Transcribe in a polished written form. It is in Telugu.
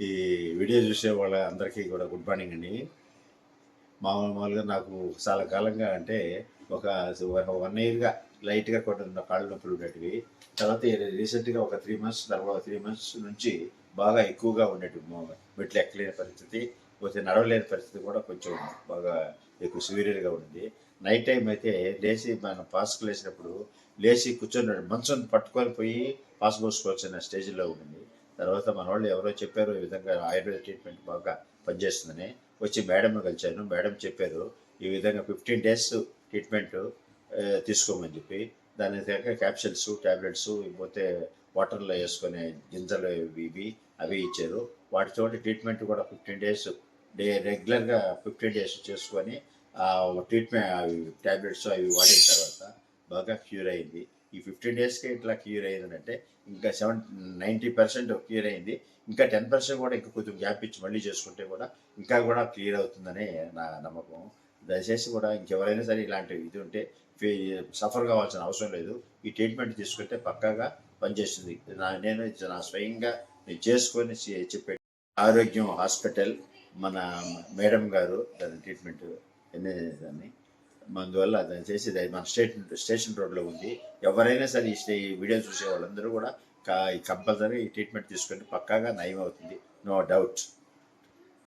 ఈ వీడియో చూసే వాళ్ళ అందరికీ కూడా గుడ్ మార్నింగ్ అండి. మామూలుగా నాకు చాలా కాలంగా అంటే ఒక 1 ఇయర్గా లైట్గా కొంత కాళ్ళు నొప్పులు ఉండేటివి. తర్వాత రీసెంట్గా ఒక 3 మంత్స్ తర్వాత 3 మంత్స్ నుంచి బాగా ఎక్కువగా ఉండేటివి. మెట్లు ఎక్కలేని పరిస్థితి, పోతే నడవలేని పరిస్థితి కూడా కొంచెం బాగా ఎక్కువ సివియర్గా ఉంది. నైట్ టైం అయితే లేచి మనం పాస్కు లేచినప్పుడు లేచి కూర్చొని మంచం పట్టుకొని పోయి పాస్ పోసుకోవాల్సిన స్టేజ్లో ఉండింది. తర్వాత మన వాళ్ళు ఎవరో చెప్పారు ఈ విధంగా ఆయుర్వేద ట్రీట్మెంట్ బాగా పనిచేస్తుందని. వచ్చి మేడంను కలిశాను. మేడం చెప్పారు ఈ విధంగా 15 days ట్రీట్మెంట్ తీసుకోమని చెప్పి. దాని దగ్గర క్యాప్సిల్స్, ట్యాబ్లెట్స్, పోతే వాటర్లో వేసుకునే గింజలు ఇవి అవి ఇచ్చారు. వాటితోటి ట్రీట్మెంట్ కూడా 15 days రెగ్యులర్గా 15 days చేసుకొని ట్రీట్మెంట్ అవి ట్యాబ్లెట్స్ అవి వాడిన తర్వాత బాగా క్యూర్ అయింది. ఈ 15 daysకే ఇట్లా క్యూర్ అయిందంటే ఇంకా 90% క్యూర్ అయింది. ఇంకా 10% కూడా ఇంకా కొంచెం గ్యాప్ ఇచ్చి మళ్ళీ చేసుకుంటే కూడా ఇంకా కూడా క్లియర్ అవుతుందని నా నమ్మకం. దయచేసి కూడా ఇంకెవరైనా సరే ఇలాంటి ఇది ఉంటే సఫర్ కావాల్సిన అవసరం లేదు. ఈ ట్రీట్మెంట్ తీసుకుంటే పక్కాగా పనిచేస్తుంది. నేను నా స్వయంగా నేను చేసుకొని చెప్పే ఆరోగ్యం హాస్పిటల్ మన మేడం గారు దాని ట్రీట్మెంట్ దాన్ని అందువల్ల దాన్ని చేసి మన స్టేషన్ రోడ్లో ఉంది. ఎవరైనా సరే ఈ వీడియో చూసే వాళ్ళందరూ కూడా కంపల్సరీ ఈ ట్రీట్మెంట్ తీసుకుంటే పక్కాగా నయం అవుతుంది, నో డౌట్.